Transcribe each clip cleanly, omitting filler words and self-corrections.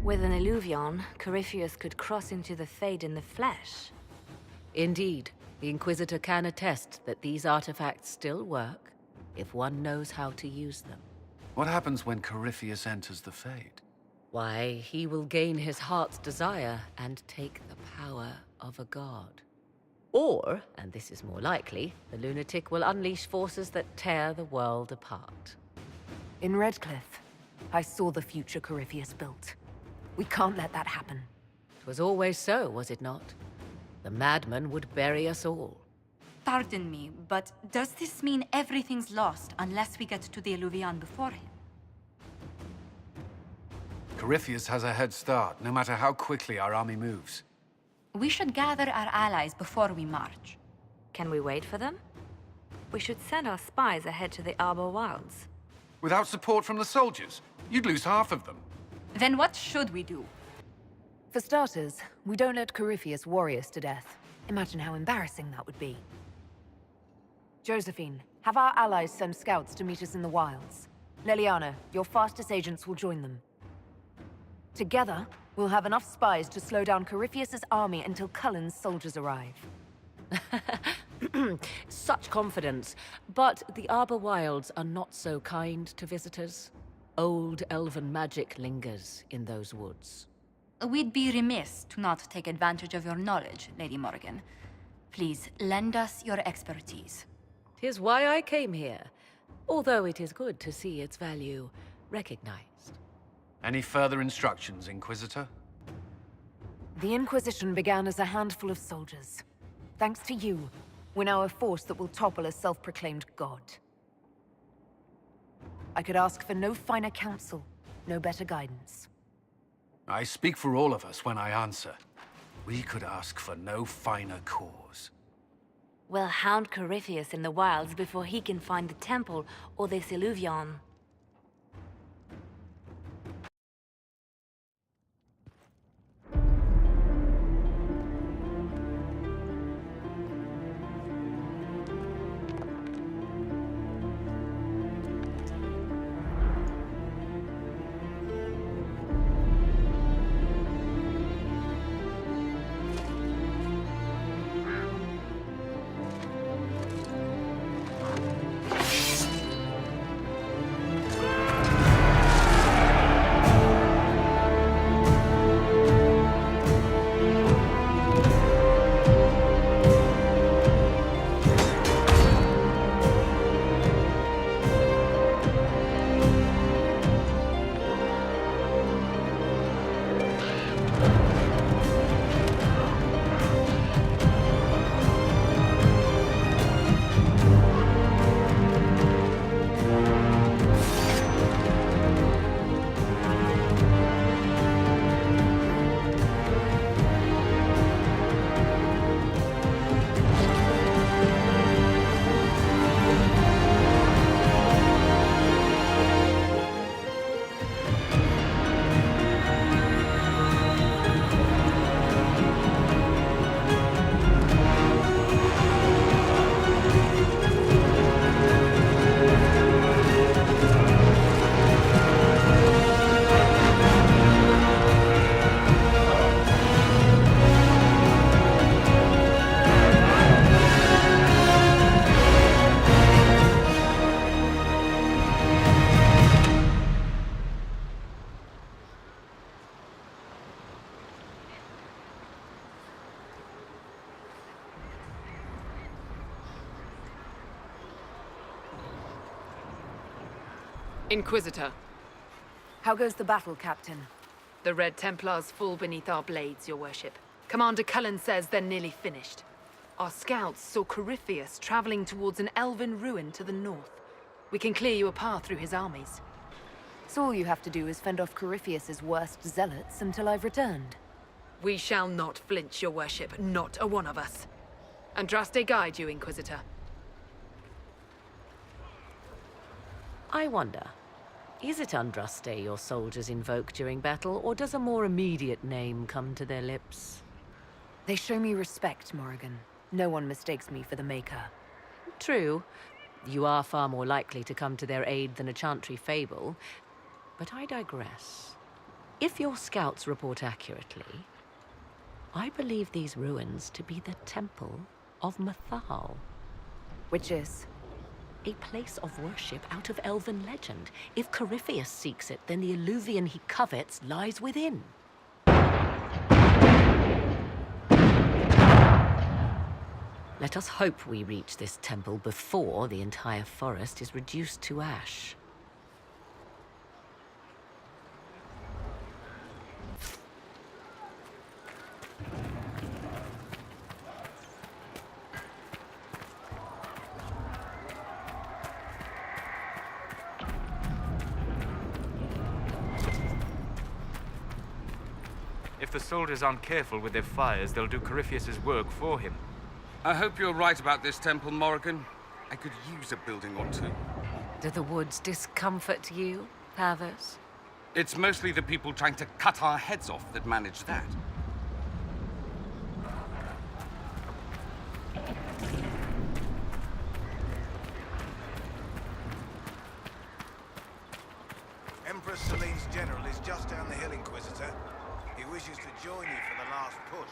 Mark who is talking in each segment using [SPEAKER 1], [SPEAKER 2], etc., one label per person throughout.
[SPEAKER 1] With an illuvion, Corypheus could cross into the Fade in the flesh.
[SPEAKER 2] Indeed, the Inquisitor can attest that these artifacts still work, if one knows how to use them.
[SPEAKER 3] What happens when Corypheus enters the Fade?
[SPEAKER 2] Why, he will gain his heart's desire and take the power of a god. Or, and this is more likely, the lunatic will unleash forces that tear the world apart.
[SPEAKER 4] In Redcliffe, I saw the future Corypheus built. We can't let that happen.
[SPEAKER 2] It was always so, was it not? The madman would bury us all.
[SPEAKER 5] Pardon me, but does this mean everything's lost unless we get to the Illuvian before him?
[SPEAKER 3] Corypheus has a head start, no matter how quickly our army moves.
[SPEAKER 5] We should gather our allies before we march.
[SPEAKER 1] Can we wait for them? We should send our spies ahead to the Arbor Wilds.
[SPEAKER 3] Without support from the soldiers, you'd lose half of them.
[SPEAKER 5] Then what should we do?
[SPEAKER 4] For starters, we don't let Corypheus worry us to death. Imagine how embarrassing that would be. Josephine, have our allies send scouts to meet us in the wilds. Leliana, your fastest agents will join them. Together, we'll have enough spies to slow down Corypheus's army until Cullen's soldiers arrive.
[SPEAKER 2] Such confidence. But the Arbor Wilds are not so kind to visitors. Old elven magic lingers in those woods.
[SPEAKER 5] We'd be remiss to not take advantage of your knowledge, Lady Morgan. Please, lend us your expertise.
[SPEAKER 2] 'Tis why I came here, although it is good to see its value recognized.
[SPEAKER 3] Any further instructions, Inquisitor?
[SPEAKER 4] The Inquisition began as a handful of soldiers. Thanks to you, we're now a force that will topple a self-proclaimed god. I could ask for no finer counsel, no better guidance.
[SPEAKER 3] I speak for all of us when I answer. We could ask for no finer cause.
[SPEAKER 1] We'll hound Corypheus in the wilds before he can find the temple or this illuvion.
[SPEAKER 6] Inquisitor,
[SPEAKER 4] How goes the battle, Captain?
[SPEAKER 6] the Red Templars fall beneath our blades, your worship. Commander Cullen says they're nearly finished. Our scouts saw Corypheus traveling towards an elven ruin to the north. We can clear you a path through his armies.
[SPEAKER 4] So all you have to do is fend off Corypheus's worst zealots until I've returned.
[SPEAKER 6] We shall not flinch, your worship, not a one of us. Andraste guide you, Inquisitor.
[SPEAKER 2] I wonder, is it Andraste your soldiers invoke during battle, or does a more immediate name come to their lips?
[SPEAKER 4] They show me respect, Morrigan. No one mistakes me for the Maker.
[SPEAKER 2] True. You are far more likely to come to their aid than a chantry fable. But I digress. If your scouts report accurately, I believe these ruins to be the Temple of Mathal.
[SPEAKER 4] Which is?
[SPEAKER 2] A place of worship out of elven legend. If Corypheus seeks it, then the alluvion he covets lies within. Let us hope we reach this temple before the entire forest is reduced to ash.
[SPEAKER 7] If the soldiers aren't careful with their fires, they'll do Corypheus's work for him.
[SPEAKER 8] I hope you're right about this temple, Morrigan. I could use a building or two.
[SPEAKER 2] Do the woods discomfort you, Pavos?
[SPEAKER 8] It's mostly the people trying to cut our heads off that manage that.
[SPEAKER 9] Empress Celine's general is just down the hill, Inquisitor. He wishes to join you for the last push.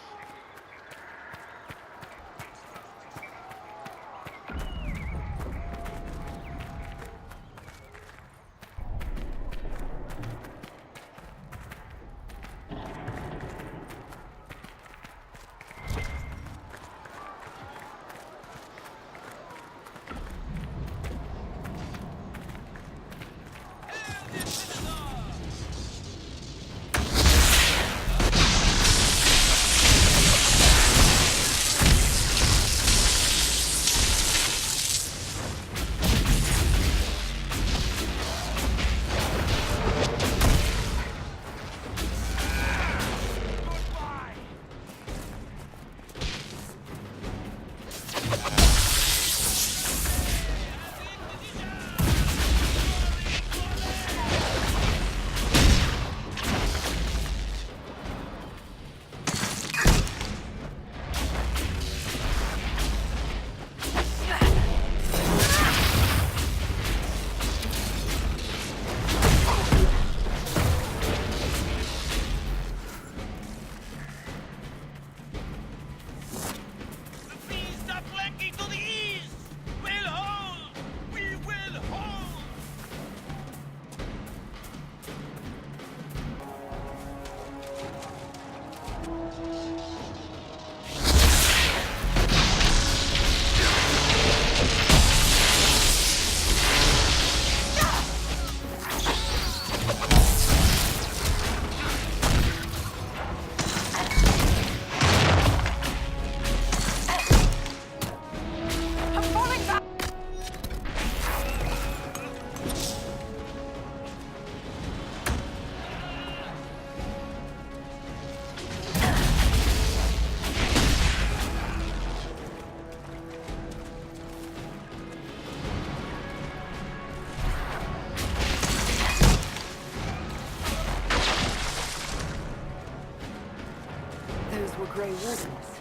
[SPEAKER 4] Grey Wardens.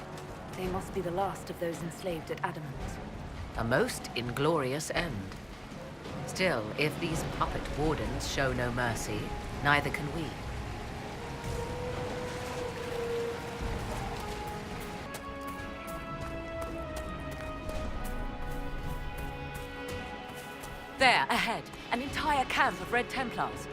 [SPEAKER 4] They must be the last of those enslaved at Adamant.
[SPEAKER 2] A most inglorious end. Still, if these puppet wardens show no mercy, neither can we. There, ahead, an entire camp of Red Templars.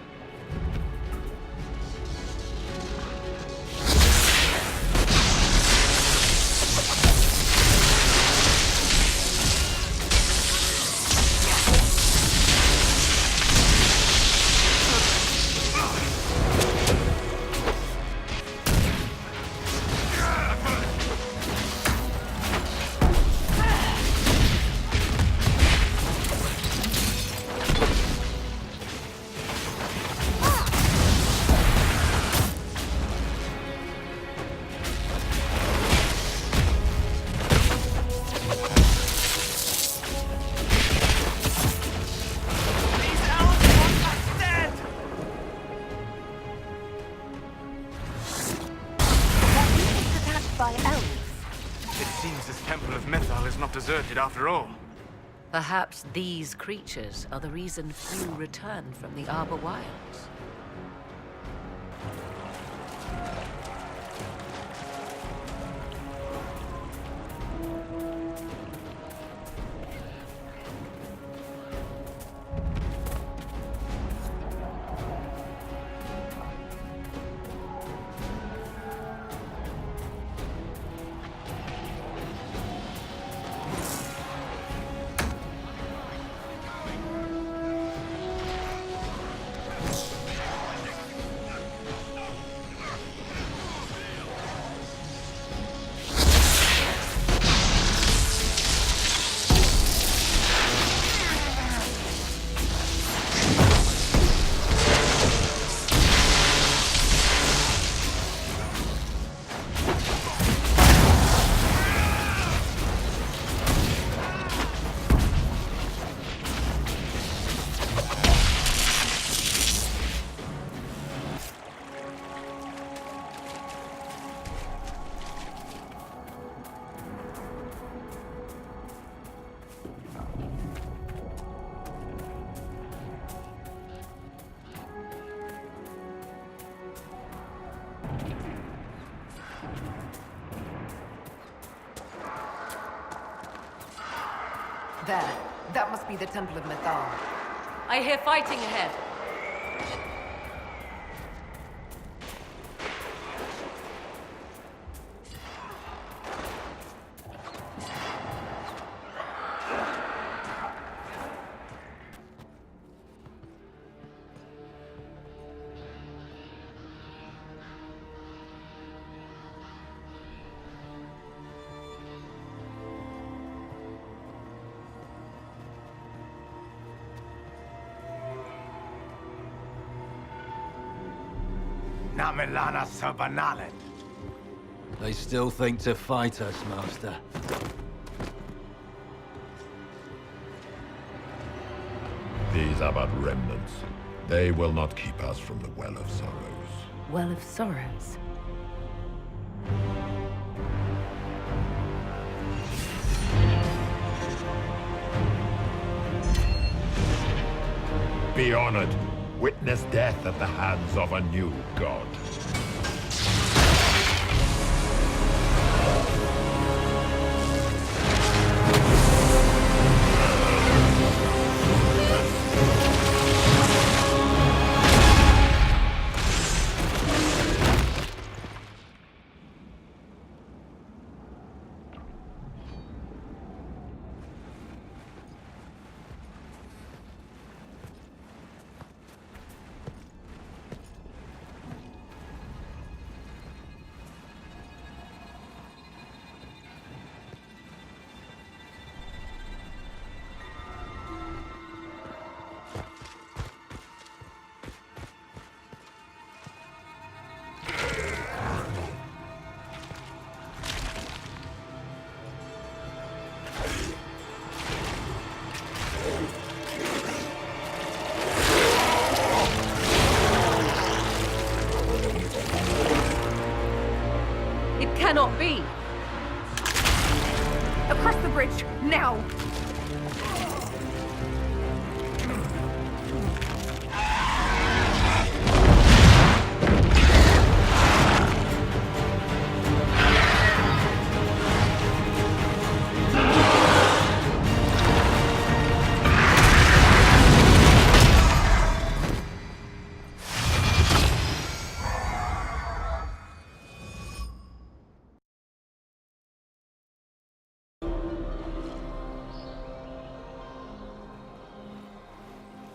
[SPEAKER 7] Deserted after all.
[SPEAKER 2] Perhaps these creatures are the reason few return from the Arbor Wilds.
[SPEAKER 4] There. That must be the Temple of Mythal.
[SPEAKER 2] I hear fighting ahead.
[SPEAKER 9] Namelana Sabanalet.
[SPEAKER 3] They still think to fight us, Master.
[SPEAKER 10] These are but remnants. They will not keep us from the Well of Sorrows.
[SPEAKER 4] Well of Sorrows.
[SPEAKER 10] Be honored. Witness death at the hands of a new god.
[SPEAKER 2] Cannot be!
[SPEAKER 4] Across the bridge, now!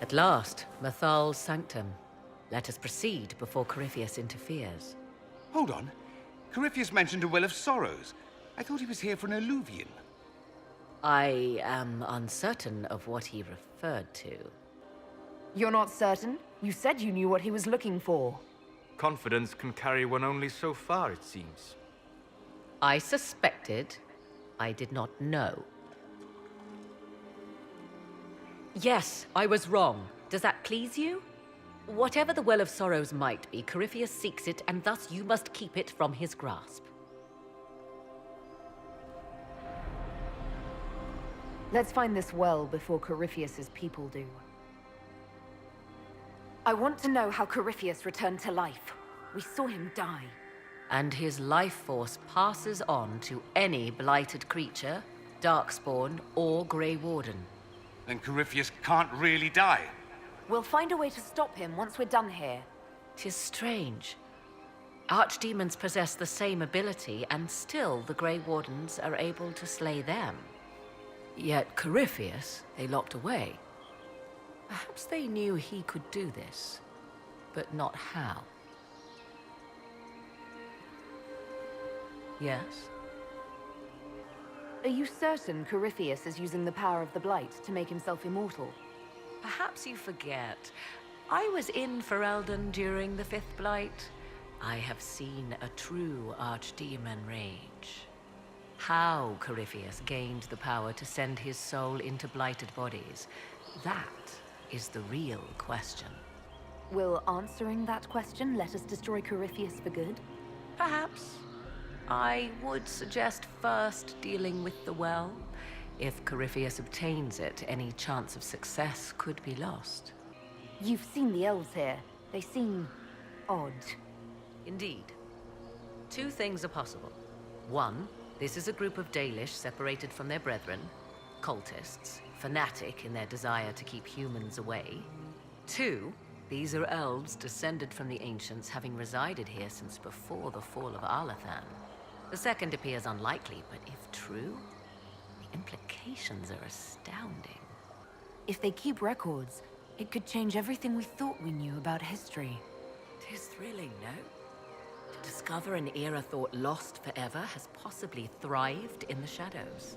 [SPEAKER 2] At last, Mythal's sanctum. Let us proceed before Corypheus interferes.
[SPEAKER 8] Hold on. Corypheus mentioned a Well of Sorrows. I thought he was here for an alluvion.
[SPEAKER 2] I am uncertain of what he referred to.
[SPEAKER 4] You're not certain? You said you knew what he was looking for.
[SPEAKER 7] Confidence can carry one only so far, it seems.
[SPEAKER 2] I suspected. I did not know. Yes, I was wrong. Does that please you? Whatever the Well of Sorrows might be, Corypheus seeks it, and thus you must keep it from his grasp.
[SPEAKER 4] Let's find this well before Corypheus's people do. I want to know how Corypheus returned to life. We saw him die.
[SPEAKER 2] And his life force passes on to any blighted creature, darkspawn, or Grey Warden.
[SPEAKER 8] Then Corypheus can't really die.
[SPEAKER 4] We'll find a way to stop him once we're done here.
[SPEAKER 2] 'Tis strange. Archdemons possess the same ability, and still the Grey Wardens are able to slay them. Yet Corypheus, they locked away. Perhaps they knew he could do this, but not how. Yes?
[SPEAKER 4] Are you certain Corypheus is using the power of the Blight to make himself immortal?
[SPEAKER 2] Perhaps you forget. I was in Ferelden during the Fifth Blight. I have seen a true archdemon rage. How Corypheus gained the power to send his soul into blighted bodies, that is the real question.
[SPEAKER 4] Will answering that question let us destroy Corypheus for good?
[SPEAKER 2] Perhaps. I would suggest first dealing with the well. If Corypheus obtains it, any chance of success could be lost.
[SPEAKER 4] You've seen the elves here. They seem odd.
[SPEAKER 2] Indeed. Two things are possible. One, this is a group of Dalish separated from their brethren, cultists, fanatic in their desire to keep humans away. Two, these are elves descended from the ancients, having resided here since before the fall of Arlathan. The second appears unlikely, but if true, the implications are astounding.
[SPEAKER 4] If they keep records, it could change everything we thought we knew about history.
[SPEAKER 2] Tis thrilling, no? To discover an era thought lost forever has possibly thrived in the shadows.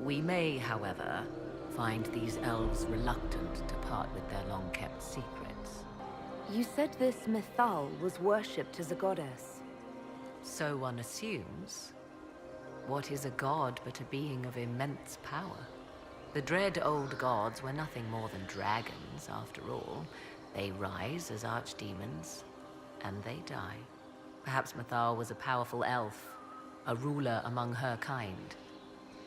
[SPEAKER 2] We may, however, find these elves reluctant to part with their long-kept secrets.
[SPEAKER 4] You said this Mythal was worshipped as a goddess.
[SPEAKER 2] So one assumes. What is a god but a being of immense power? The dread old gods were nothing more than dragons, after all. They rise as archdemons, and they die. Perhaps Mythal was a powerful elf, a ruler among her kind.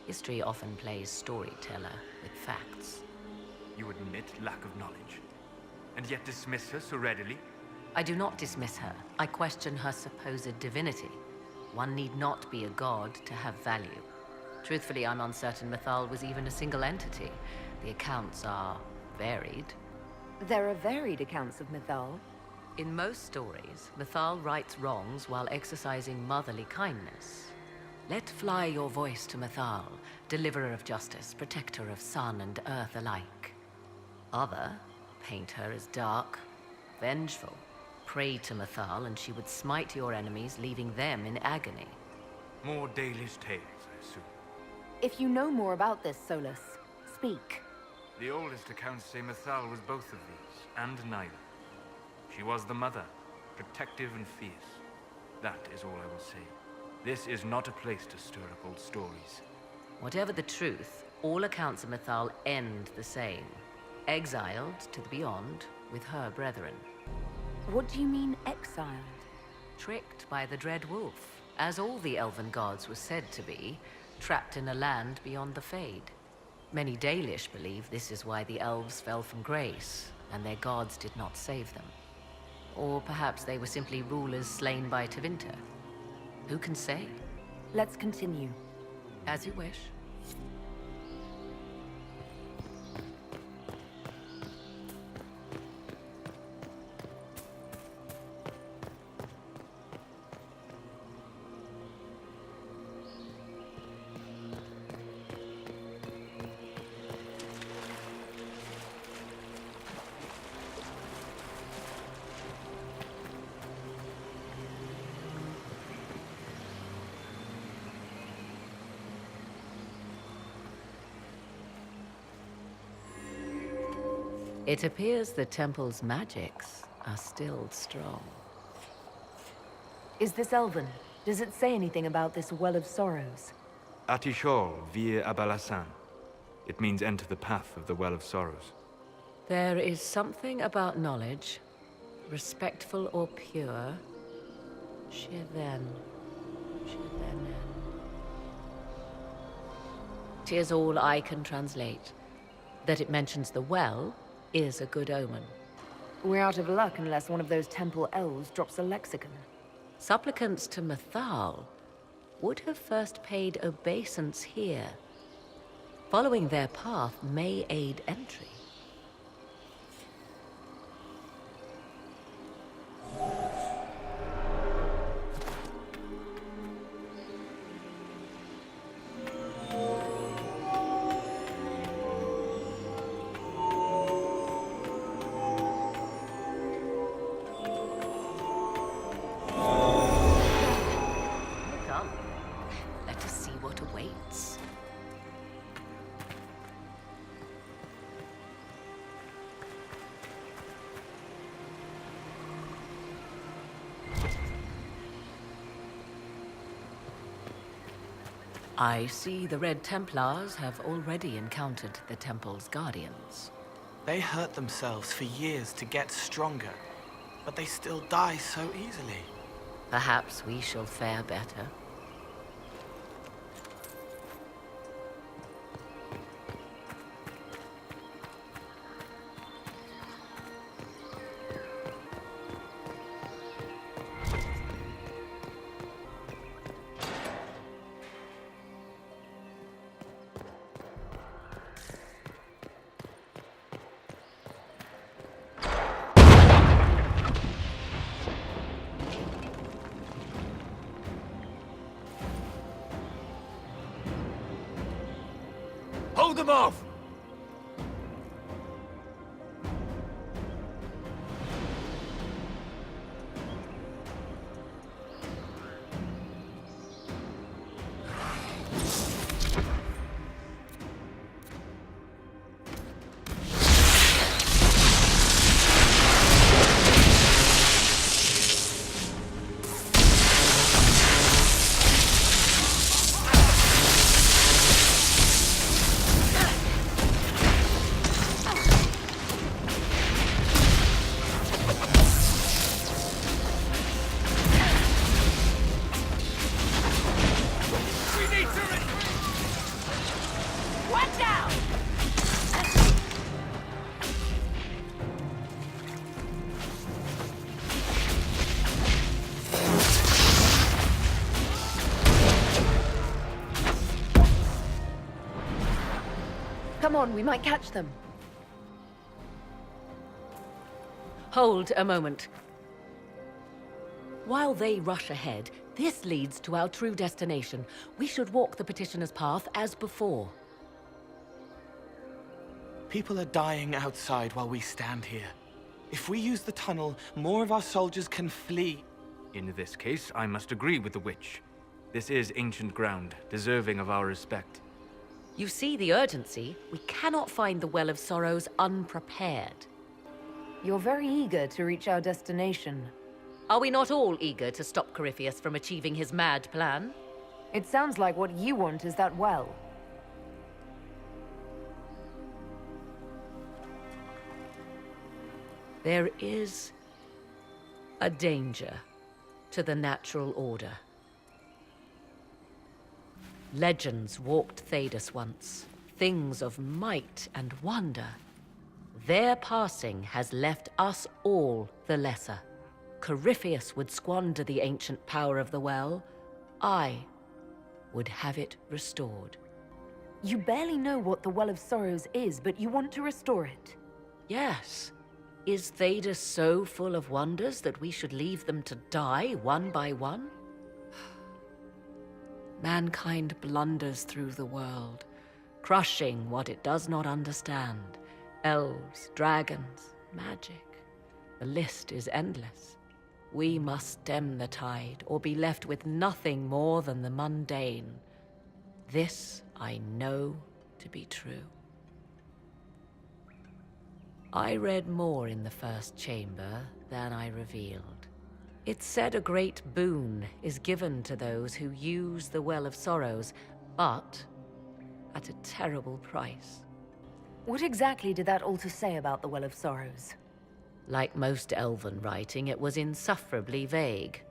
[SPEAKER 2] History often plays storyteller with facts.
[SPEAKER 7] You admit lack of knowledge, and yet dismiss her so readily?
[SPEAKER 2] I do not dismiss her. I question her supposed divinity. One need not be a god to have value. Truthfully, I'm uncertain Mythal was even a single entity. The accounts are varied.
[SPEAKER 4] There are varied accounts of Mythal.
[SPEAKER 2] In most stories, Mythal rights wrongs while exercising motherly kindness. Let fly your voice to Mythal, deliverer of justice, protector of sun and earth alike. Other paint her as dark, vengeful. Pray to Mythal and she would smite your enemies, leaving them in agony.
[SPEAKER 7] More Dalish tales, I assume.
[SPEAKER 4] If you know more about this, Solus, speak.
[SPEAKER 7] The oldest accounts say Mythal was both of these, and neither. She was the mother, protective and fierce. That is all I will say. This is not a place to stir up old stories.
[SPEAKER 2] Whatever the truth, all accounts of Mythal end the same. Exiled to the beyond with her brethren.
[SPEAKER 4] What do you mean, exiled?
[SPEAKER 2] Tricked by the Dread Wolf, as all the elven gods were said to be, trapped in a land beyond the Fade. Many Dalish believe this is why the elves fell from grace, and their gods did not save them. Or perhaps they were simply rulers slain by Tevinter. Who can say?
[SPEAKER 4] Let's continue.
[SPEAKER 2] As you wish. It appears the temple's magics are still strong.
[SPEAKER 4] Is this Elven? Does it say anything about this Well of Sorrows?
[SPEAKER 7] Atishol vir Abalasan. It means enter the path of the Well of Sorrows.
[SPEAKER 2] There is something about knowledge, respectful or pure. Shiven. 'Tis all I can translate. That it mentions the well is a good omen.
[SPEAKER 4] We're out of luck unless one of those temple elves drops a lexicon.
[SPEAKER 2] Supplicants to Mythal would have first paid obeisance here. Following their path may aid entry. I see the Red Templars have already encountered the Temple's guardians.
[SPEAKER 11] They hurt themselves for years to get stronger, but they still die so easily.
[SPEAKER 2] Perhaps we shall fare better.
[SPEAKER 9] Hold them off!
[SPEAKER 4] Come on, we might catch them.
[SPEAKER 2] Hold a moment. While they rush ahead, this leads to our true destination. We should walk the petitioner's path as before.
[SPEAKER 11] People are dying outside while we stand here. If we use the tunnel, more of our soldiers can flee.
[SPEAKER 7] In this case, I must agree with the witch. This is ancient ground, deserving of our respect.
[SPEAKER 2] You see the urgency? We cannot find the Well of Sorrows unprepared.
[SPEAKER 4] You're very eager to reach our destination.
[SPEAKER 2] Are we not all eager to stop Corypheus from achieving his mad plan?
[SPEAKER 4] It sounds like what you want is that well.
[SPEAKER 2] There is a danger to the natural order. Legends walked Thedas once, things of might and wonder. Their passing has left us all the lesser. Corypheus would squander the ancient power of the well. I would have it restored.
[SPEAKER 4] You barely know what the Well of Sorrows is, but you want to restore it.
[SPEAKER 2] Yes. Is Thedas so full of wonders that we should leave them to die one by one? Mankind blunders through the world, crushing what it does not understand. Elves, dragons, magic. The list is endless. We must stem the tide, or be left with nothing more than the mundane. This I know to be true. I read more in the first chamber than I revealed. It said a great boon is given to those who use the Well of Sorrows, but at a terrible price.
[SPEAKER 4] What exactly did that altar say about the Well of Sorrows?
[SPEAKER 2] Like most elven writing, it was insufferably vague.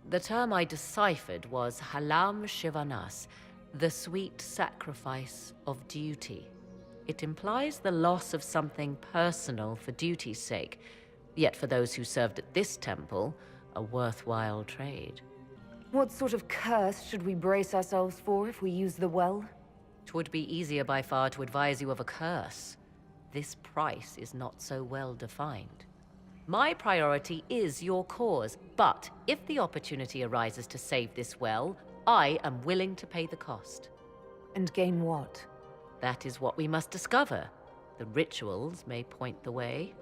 [SPEAKER 2] The term I deciphered was Halam Shivanas, the sweet sacrifice of duty. It implies the loss of something personal for duty's sake, yet for those who served at this temple, a worthwhile trade.
[SPEAKER 4] What sort of curse should we brace ourselves for if we use the well?
[SPEAKER 2] 'Twould be easier by far to advise you of a curse. This price is not so well defined. My priority is your cause, but if the opportunity arises to save this well, I am willing to pay the cost.
[SPEAKER 4] And gain what?
[SPEAKER 2] That is what we must discover. The rituals may point the way.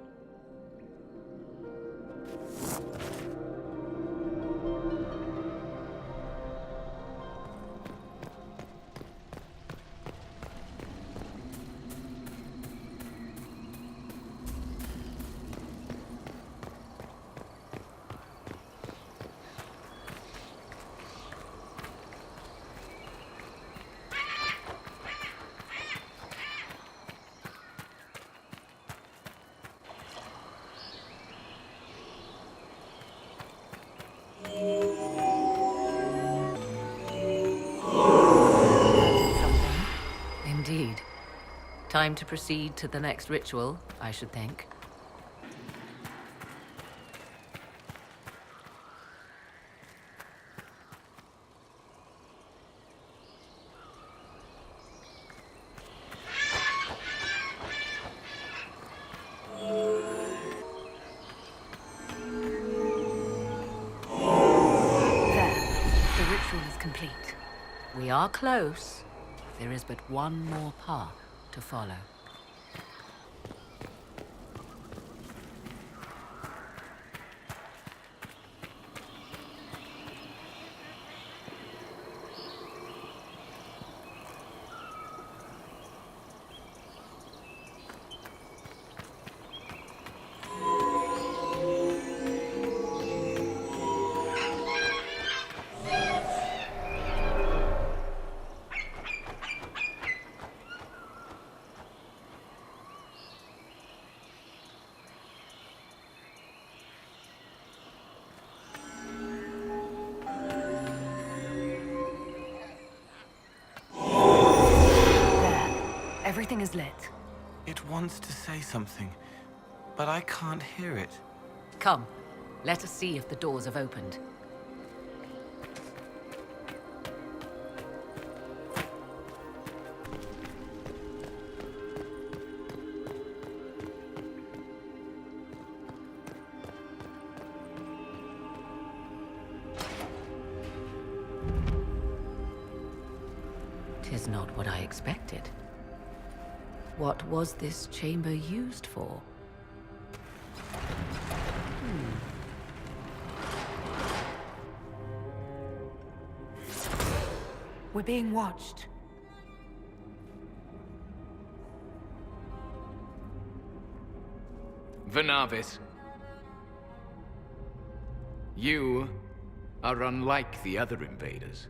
[SPEAKER 2] Indeed. Time to proceed to the next ritual, I should think. We are close. There is but one more path. to follow.
[SPEAKER 4] Everything is lit.
[SPEAKER 11] It wants to say something, but I can't hear it.
[SPEAKER 2] Come, let us see if the doors have opened. Tis not what I expected. What was this chamber used for?
[SPEAKER 4] We're being watched.
[SPEAKER 12] Venavis. You are unlike the other invaders.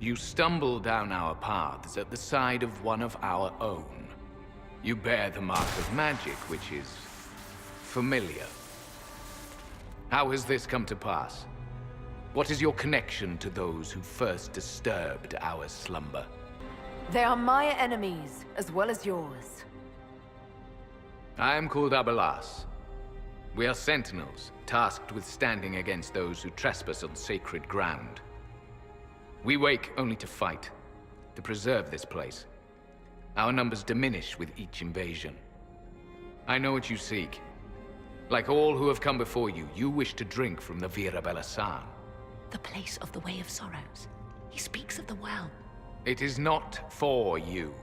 [SPEAKER 12] You stumble down our paths at the side of one of our own. You bear the mark of magic, which is familiar. How has this come to pass? What is your connection to those who first disturbed our slumber?
[SPEAKER 4] They are my enemies, as well as yours.
[SPEAKER 12] I am called Abelas. We are sentinels, tasked with standing against those who trespass on sacred ground. We wake only to fight, to preserve this place. Our numbers diminish with each invasion. I know what you seek. Like all who have come before you, you wish to drink from the Vira Belasan.
[SPEAKER 2] The place of the Way of Sorrows. He speaks of the well.
[SPEAKER 12] It is not for you.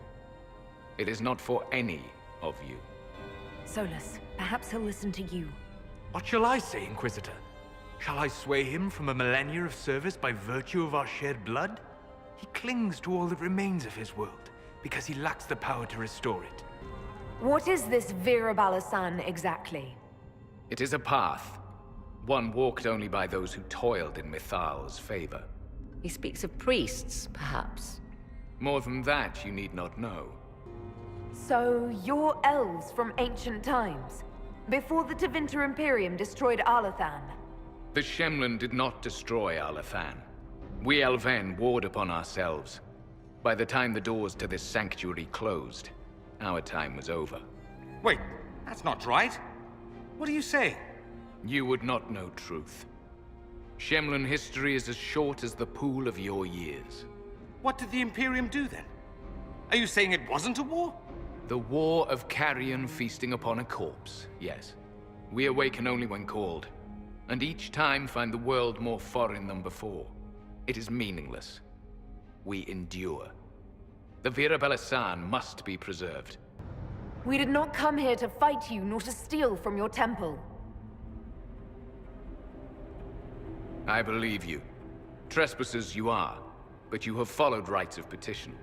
[SPEAKER 12] It is not for any of you.
[SPEAKER 4] Solus, perhaps he'll listen to you.
[SPEAKER 7] What shall I say, Inquisitor? Shall I sway him from a millennia of service by virtue of our shared blood? He clings to all that remains of his world, because he lacks the power to restore it.
[SPEAKER 4] What is this Vira Balasan exactly?
[SPEAKER 12] It is a path. One walked only by those who toiled in Mithal's favor.
[SPEAKER 2] He speaks of priests, perhaps.
[SPEAKER 12] More than that, you need not know.
[SPEAKER 4] So, you're elves from ancient times, before the Tevinter Imperium destroyed Arlathan.
[SPEAKER 12] The Shemlen did not destroy Arlathan. We Elven warred upon ourselves. By the time the doors to this sanctuary closed, our time was over.
[SPEAKER 8] Wait, that's not right. What are you saying?
[SPEAKER 12] You would not know truth. Shemlen history is as short as the pool of your years.
[SPEAKER 8] What did the Imperium do then? Are you saying it wasn't a war?
[SPEAKER 12] The war of carrion feasting upon a corpse, yes. We awaken only when called, and each time find the world more foreign than before. It is meaningless. We endure. The Vira Belasan must be preserved.
[SPEAKER 4] We did not come here to fight you, nor to steal from your temple.
[SPEAKER 12] I believe you. Trespassers you are, but you have followed rites of petition.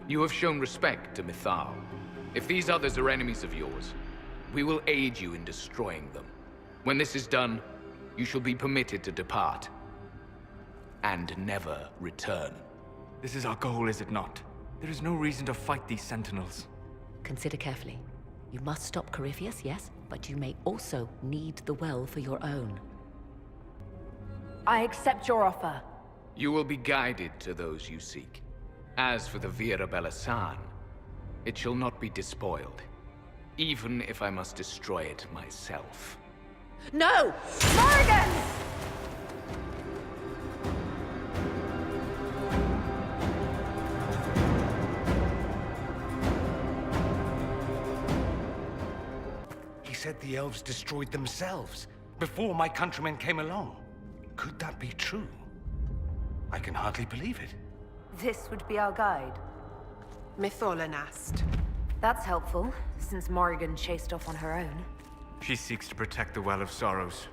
[SPEAKER 12] You have shown respect to Mithal. If these others are enemies of yours, we will aid you in destroying them. When this is done, you shall be permitted to depart. And never return.
[SPEAKER 7] This is our goal, is it not? There is no reason to fight these sentinels.
[SPEAKER 2] Consider carefully. You must stop Corypheus, yes, but you may also need the well for your own.
[SPEAKER 4] I accept your offer.
[SPEAKER 12] You will be guided to those you seek. As for the Vira Belasan, it shall not be despoiled, even if I must destroy it myself.
[SPEAKER 2] No!
[SPEAKER 4] Morrigan!
[SPEAKER 9] He said the elves destroyed themselves before my countrymen came along. Could that be true? I can hardly believe it.
[SPEAKER 4] This would be our guide.
[SPEAKER 13] Mitholanast.
[SPEAKER 4] That's helpful, since Morrigan chased off on her own.
[SPEAKER 7] She seeks to protect the Well of Sorrows.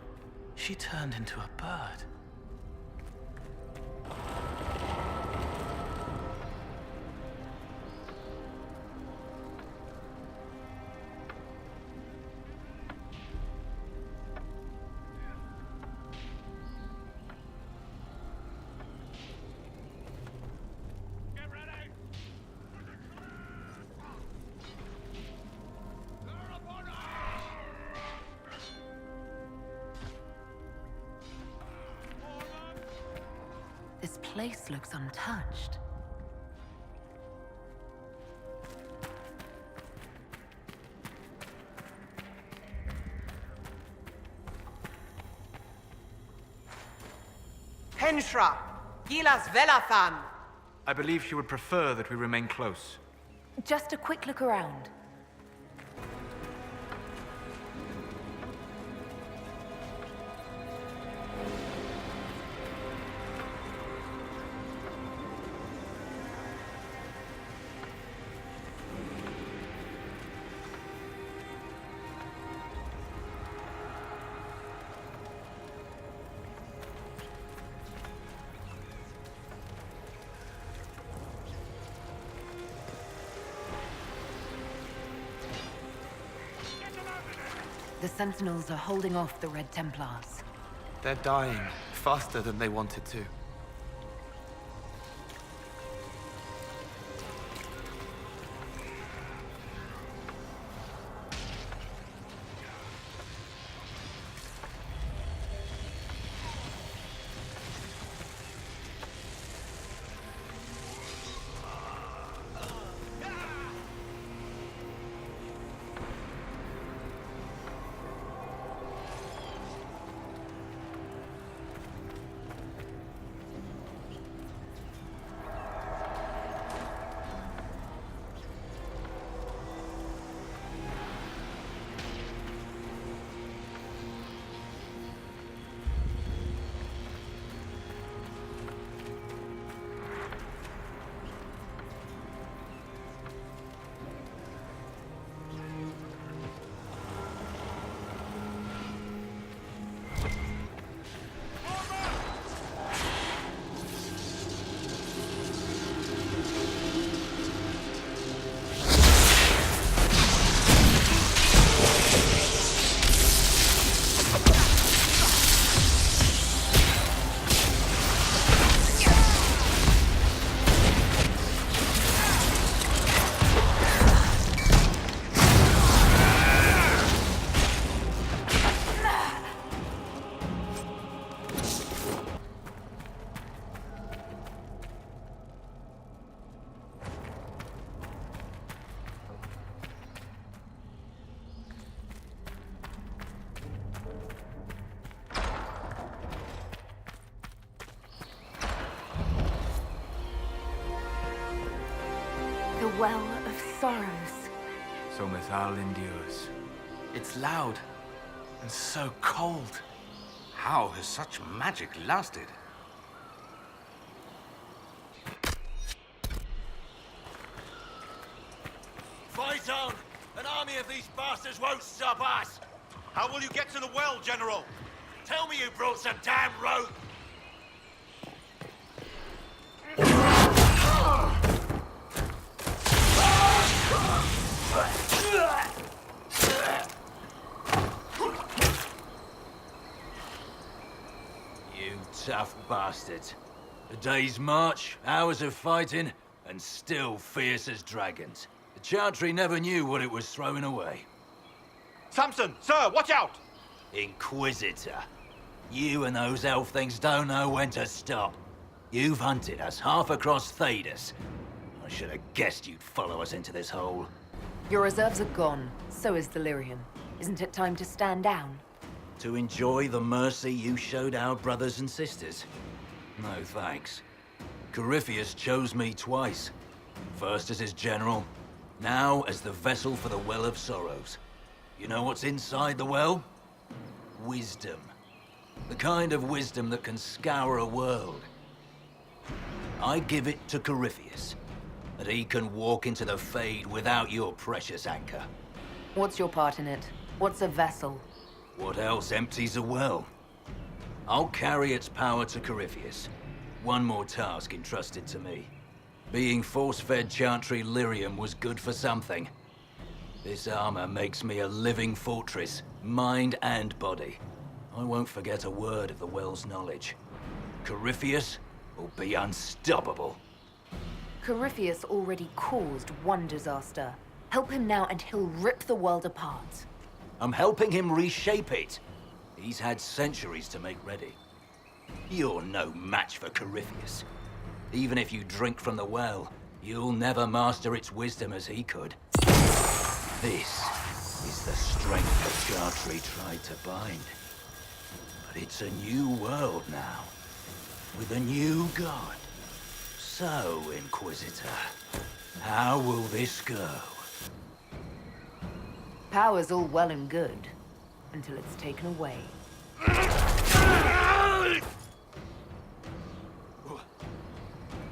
[SPEAKER 11] She turned into a bird.
[SPEAKER 4] This place looks untouched.
[SPEAKER 13] Henshra, Gilas Velathan.
[SPEAKER 7] I believe she would prefer that we remain close.
[SPEAKER 4] Just a quick look around. The Sentinels are holding off the Red Templars.
[SPEAKER 11] They're dying faster than they wanted to.
[SPEAKER 4] The Well of Sorrows.
[SPEAKER 7] So Mithal endures.
[SPEAKER 11] It's loud and so cold.
[SPEAKER 9] How has such magic lasted?
[SPEAKER 14] Fight on! An army of these bastards won't stop us! How will you get to the well, General? Tell me you brought some damn rope!
[SPEAKER 15] You tough bastards. A day's march, hours of fighting, and still fierce as dragons. The Chantry never knew what it was throwing away.
[SPEAKER 14] Samson, sir, watch out!
[SPEAKER 15] Inquisitor. You and those elf things don't know when to stop. You've hunted us half across Thedas. I should have guessed you'd follow us into this hole.
[SPEAKER 4] Your reserves are gone. So is Delirium. Isn't it time to stand down?
[SPEAKER 15] To enjoy the mercy you showed our brothers and sisters? No thanks. Corypheus chose me twice. First as his general, now as the vessel for the Well of Sorrows. You know what's inside the well? Wisdom. The kind of wisdom that can scour a world. I give it to Corypheus. that he can walk into the Fade without your precious anchor.
[SPEAKER 4] What's your part in it? What's a vessel?
[SPEAKER 15] What else empties a well? I'll carry its power to Corypheus. One more task entrusted to me. Being force-fed Chantry lyrium was good for something. This armor makes me a living fortress, mind and body. I won't forget a word of the well's knowledge. Corypheus will be unstoppable.
[SPEAKER 4] Corypheus already caused one disaster. Help him now and he'll rip the world apart.
[SPEAKER 15] I'm helping him reshape it. He's had centuries to make ready. You're no match for Corypheus. Even if you drink from the well, you'll never master its wisdom as he could. This is the strength that Chantry tried to bind. But it's a new world now, with a new god. So, Inquisitor, how will this go?
[SPEAKER 4] Power's all well and good, until it's taken away.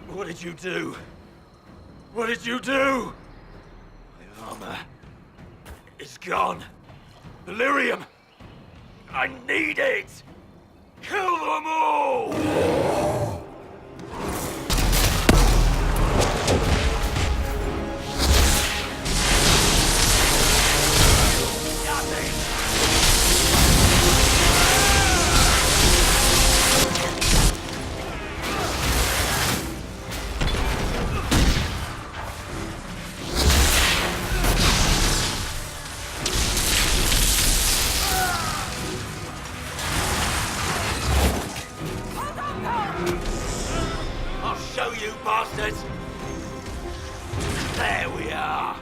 [SPEAKER 14] What did you do? What did you do? My armor is gone. The lyrium! I need it! Kill them all! Bastards! There we are!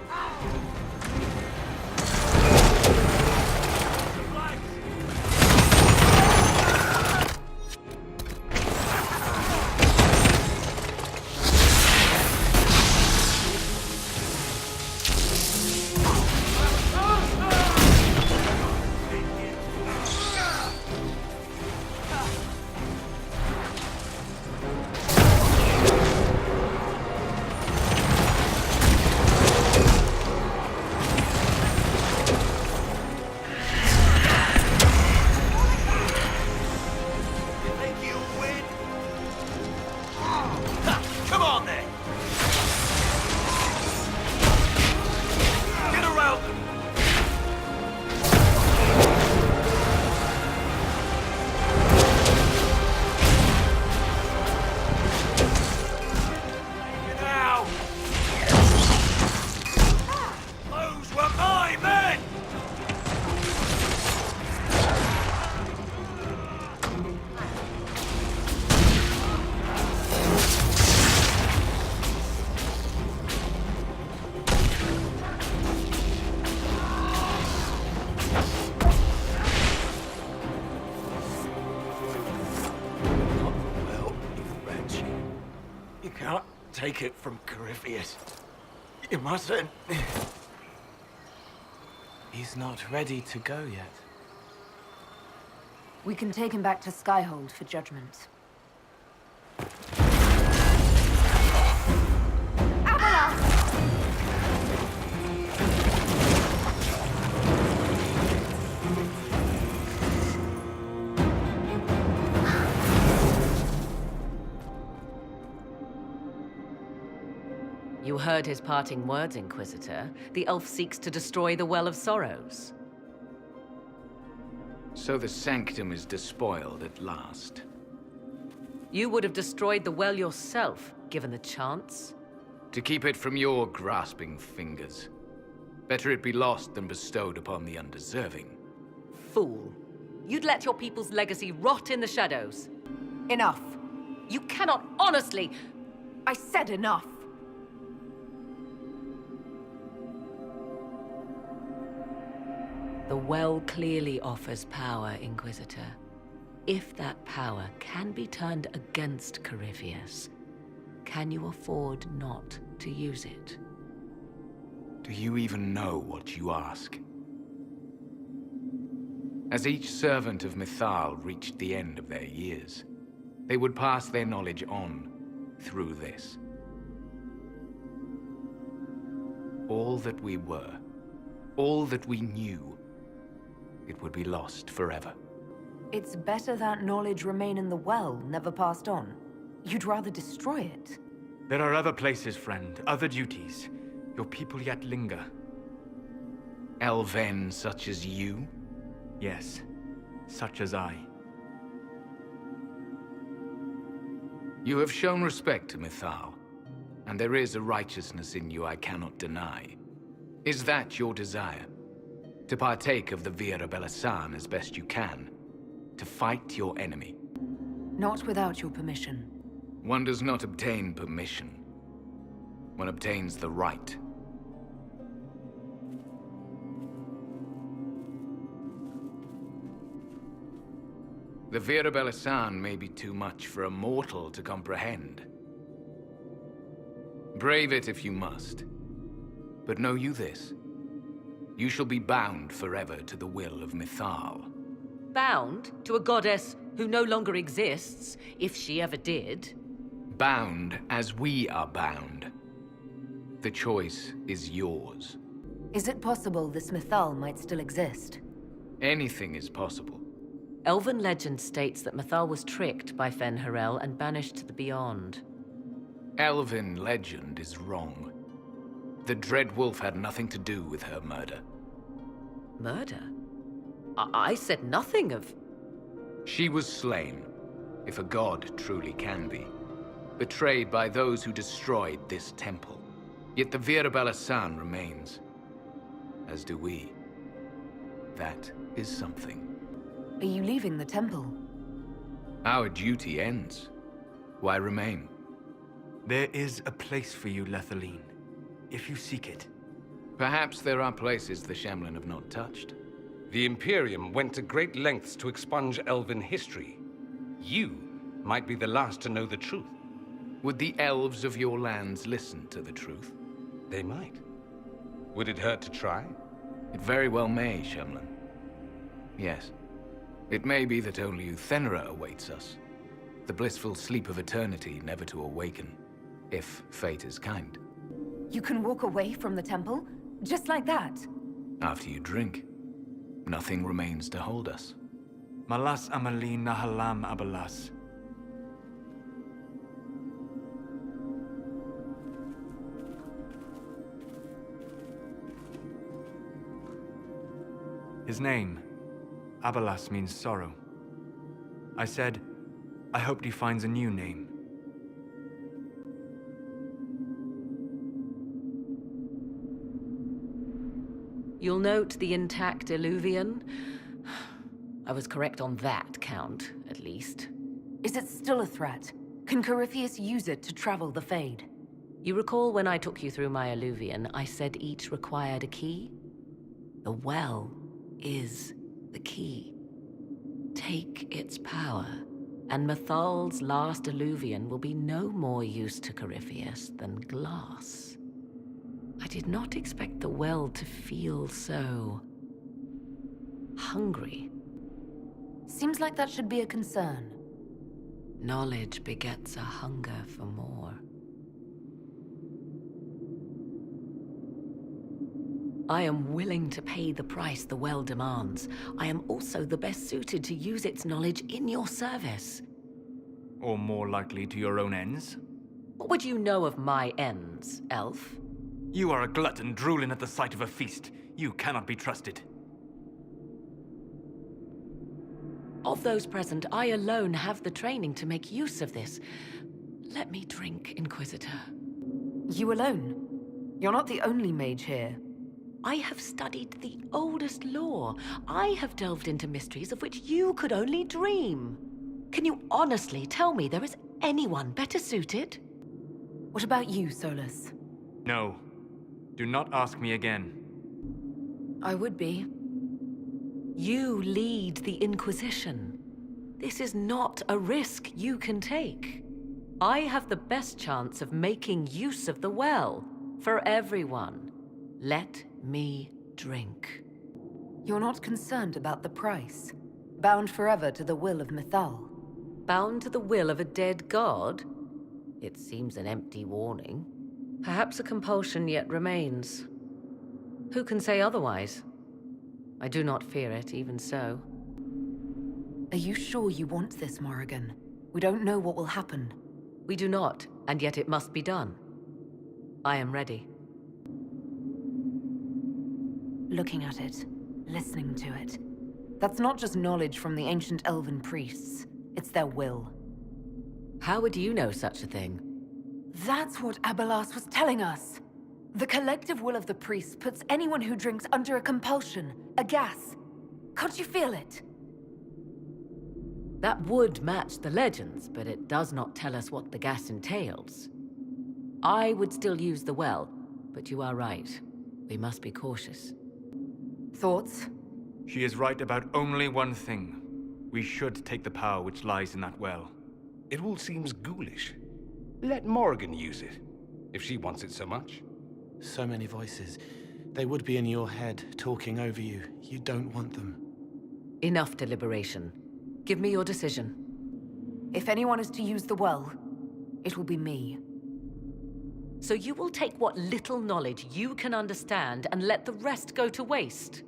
[SPEAKER 14] Take it from Corypheus. You mustn't.
[SPEAKER 11] He's not ready to go yet.
[SPEAKER 4] We can take him back to Skyhold for judgment.
[SPEAKER 2] You heard his parting words, Inquisitor. The elf seeks to destroy the Well of Sorrows.
[SPEAKER 12] So the Sanctum is despoiled at last.
[SPEAKER 2] You would have destroyed the well yourself, given the chance.
[SPEAKER 12] To keep it from your grasping fingers. Better it be lost than bestowed upon the undeserving.
[SPEAKER 2] Fool. You'd let your people's legacy rot in the shadows.
[SPEAKER 4] Enough.
[SPEAKER 2] You cannot honestly...
[SPEAKER 4] I said enough.
[SPEAKER 2] The well clearly offers power, Inquisitor. If that power can be turned against Corypheus, can you afford not to use it?
[SPEAKER 12] Do you even know what you ask? As each servant of Mythal reached the end of their years, they would pass their knowledge on through this. all that we were, all that we knew, it would be lost forever.
[SPEAKER 4] It's better that knowledge remain in the well, never passed on. You'd rather destroy it.
[SPEAKER 7] There are other places, friend, other duties. Your people yet linger.
[SPEAKER 12] Elven such as you?
[SPEAKER 7] Yes, such as I.
[SPEAKER 12] You have shown respect to Mythal, and there is a righteousness in you I cannot deny. Is that your desire? To partake of the Vira Belasan as best you can? To fight your enemy?
[SPEAKER 4] Not without your permission.
[SPEAKER 12] One does not obtain permission. One obtains the right. The Vira Belasan may be too much for a mortal to comprehend. Brave it if you must. But know you this. You shall be bound forever to the will of Mythal.
[SPEAKER 2] Bound to a goddess who no longer exists, if she ever did.
[SPEAKER 12] Bound as we are bound. The choice is yours.
[SPEAKER 4] Is it possible this Mythal might still exist?
[SPEAKER 12] Anything is possible.
[SPEAKER 2] Elven legend states that Mythal was tricked by Fen-Harel and banished to the Beyond.
[SPEAKER 12] Elven legend is wrong. The Dread Wolf had nothing to do with her murder.
[SPEAKER 2] Murder? I said nothing of...
[SPEAKER 12] She was slain, if a god truly can be. Betrayed by those who destroyed this temple. Yet the Vira Belasan remains. As do we. That is something.
[SPEAKER 4] Are you leaving the temple?
[SPEAKER 12] Our duty ends. Why remain?
[SPEAKER 7] There is a place for you, Lethaline, if you seek it.
[SPEAKER 12] Perhaps there are places the Shamlan have not touched.
[SPEAKER 9] The Imperium went to great lengths to expunge Elven history. You might be the last to know the truth.
[SPEAKER 12] Would the elves of your lands listen to the truth?
[SPEAKER 9] They might. Would it hurt to try?
[SPEAKER 12] It very well may, Shamlan. Yes. It may be that only Uthenera awaits us. The blissful sleep of eternity never to awaken, if fate is kind.
[SPEAKER 4] You can walk away from the temple? Just like that?
[SPEAKER 12] After you drink, nothing remains to hold us.
[SPEAKER 7] Malas Amalin Nahalam Abalas. His name, Abalas, means sorrow. I said, I hoped he finds a new name.
[SPEAKER 2] You'll note the intact Illuvian. I was correct on that count, at least.
[SPEAKER 4] Is it still a threat? Can Corypheus use it to travel the Fade?
[SPEAKER 2] You recall when I took you through my Illuvian, I said each required a key? The well is the key. Take its power, and Mythal's last Illuvian will be no more use to Corypheus than glass. I did not expect the well to feel so... hungry.
[SPEAKER 4] Seems like that should be a concern.
[SPEAKER 2] Knowledge begets a hunger for more. I am willing to pay the price the well demands. I am also the best suited to use its knowledge in your service.
[SPEAKER 7] Or more likely to your own ends?
[SPEAKER 2] What would you know of my ends, elf?
[SPEAKER 7] You are a glutton drooling at the sight of a feast. You cannot be trusted.
[SPEAKER 2] Of those present, I alone have the training to make use of this. Let me drink, Inquisitor.
[SPEAKER 4] You alone? You're not the only mage here.
[SPEAKER 2] I have studied the oldest lore. I have delved into mysteries of which you could only dream. Can you honestly tell me there is anyone better suited?
[SPEAKER 4] What about you, Solus?
[SPEAKER 7] No. Do not ask me again.
[SPEAKER 4] I would be.
[SPEAKER 2] You lead the Inquisition. This is not a risk you can take. I have the best chance of making use of the well for everyone. Let me drink.
[SPEAKER 4] You're not concerned about the price? Bound forever to the will of Mythal?
[SPEAKER 2] Bound to the will of a dead god? It seems an empty warning. Perhaps a compulsion yet remains. Who can say otherwise? I do not fear it, even so.
[SPEAKER 4] Are you sure you want this, Morrigan? We don't know what will happen.
[SPEAKER 2] We do not, and yet it must be done. I am ready.
[SPEAKER 4] Looking at it, listening to it. That's not just knowledge from the ancient elven priests. It's their will.
[SPEAKER 2] How would you know such a thing?
[SPEAKER 4] That's what Abelas was telling us. The collective will of the priests puts anyone who drinks under a compulsion, a gas. Can't you feel it?
[SPEAKER 2] That would match the legends, but it does not tell us what the gas entails. I would still use the well, but you are right. We must be cautious.
[SPEAKER 4] Thoughts?
[SPEAKER 7] She is right about only one thing. We should take the power which lies in that well.
[SPEAKER 9] It all seems ghoulish. Let Morrigan use it, if she wants it so much.
[SPEAKER 11] So many voices. They would be in your head, talking over you. You don't want them.
[SPEAKER 2] Enough deliberation. Give me your decision.
[SPEAKER 4] If anyone is to use the well, it will be me.
[SPEAKER 2] So you will take what little knowledge you can understand and let the rest go to waste?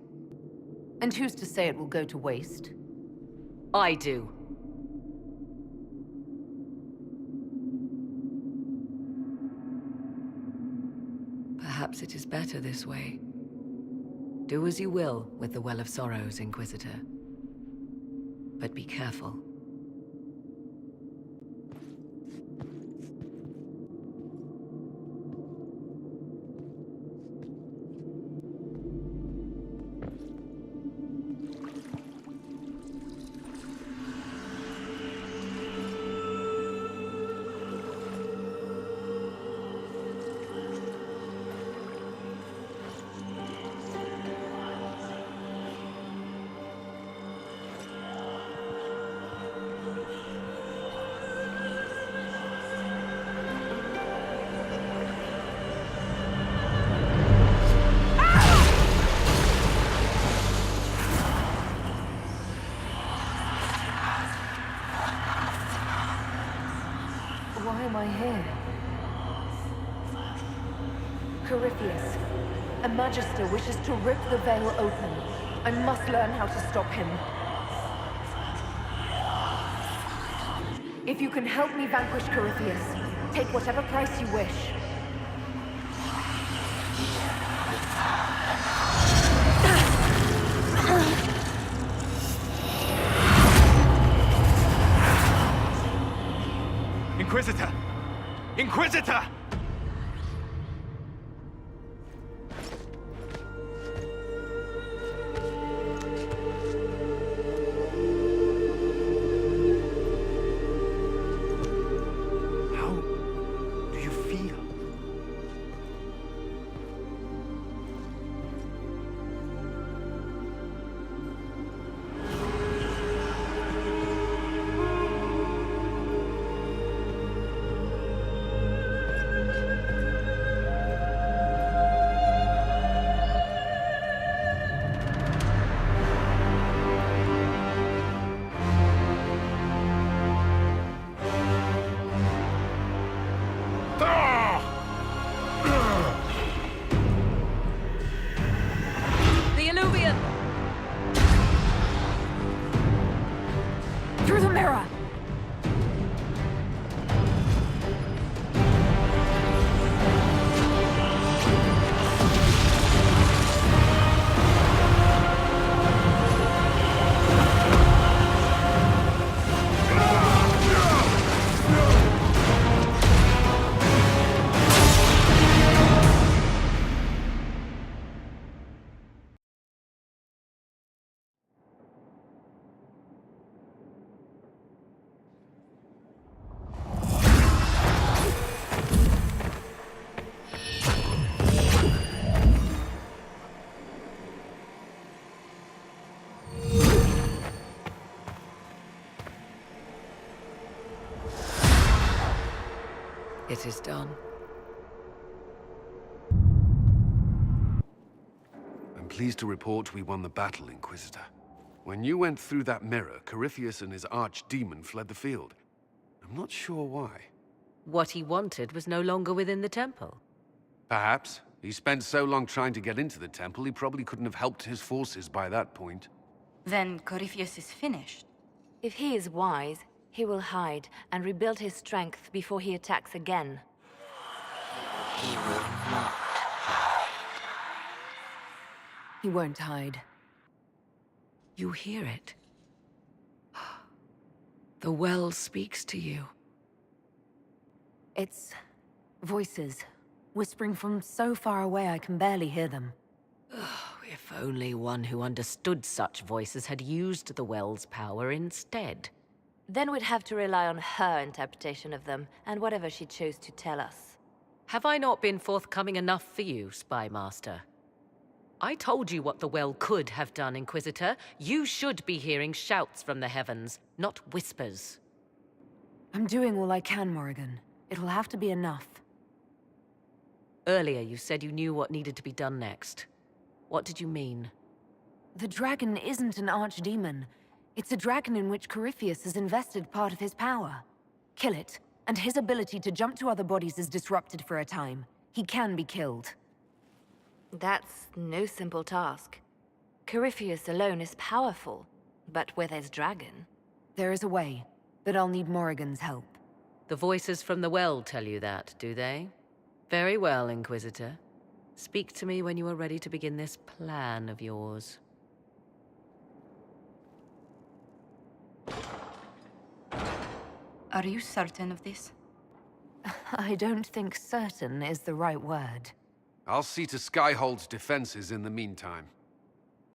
[SPEAKER 4] And who's to say it will go to waste?
[SPEAKER 2] I do. Perhaps it is better this way. Do as you will with the Well of Sorrows, Inquisitor. But be careful.
[SPEAKER 4] Why am I here? Corypheus, a Magister wishes to rip the veil open. I must learn how to stop him. If you can help me vanquish Corypheus, take whatever price you wish.
[SPEAKER 7] Inquisitor! Inquisitor!
[SPEAKER 3] How do you feel?
[SPEAKER 4] Through the mirror!
[SPEAKER 2] It is done.
[SPEAKER 3] I'm pleased to report we won the battle, Inquisitor. When you went through that mirror, Corypheus and his archdemon fled the field. I'm not sure why.
[SPEAKER 2] What he wanted was no longer within the temple.
[SPEAKER 3] Perhaps, He spent so long trying to get into the temple, he probably couldn't have helped his forces by that point.
[SPEAKER 5] Then Corypheus is finished.
[SPEAKER 1] If he is wise, he will hide and rebuild his strength before he attacks again.
[SPEAKER 4] He will not. He won't hide.
[SPEAKER 2] You hear it. The well speaks to you.
[SPEAKER 4] It's voices, whispering from so far away I can barely hear them.
[SPEAKER 2] If only one who understood such voices had used the well's power instead.
[SPEAKER 1] Then we'd have to rely on her interpretation of them, and whatever she chose to tell us.
[SPEAKER 2] Have I not been forthcoming enough for you, Spy Master? I told you what the well could have done, Inquisitor. You should be hearing shouts from the heavens, not whispers.
[SPEAKER 4] I'm doing all I can, Morrigan. It'll have to be enough.
[SPEAKER 2] Earlier you said you knew what needed to be done next. What did you mean?
[SPEAKER 4] The dragon isn't an archdemon. It's a dragon in which Corypheus has invested part of his power. Kill it, and his ability to jump to other bodies is disrupted for a time. He can be killed.
[SPEAKER 1] That's no simple task. Corypheus alone is powerful, but where there's dragon...
[SPEAKER 4] There is a way, but I'll need Morrigan's help.
[SPEAKER 2] The voices from the well tell you that, do they? Very well, Inquisitor. Speak to me when you are ready to begin this plan of yours.
[SPEAKER 5] Are you certain of this?
[SPEAKER 4] I don't think certain is the right word.
[SPEAKER 3] I'll see to Skyhold's defenses in the meantime.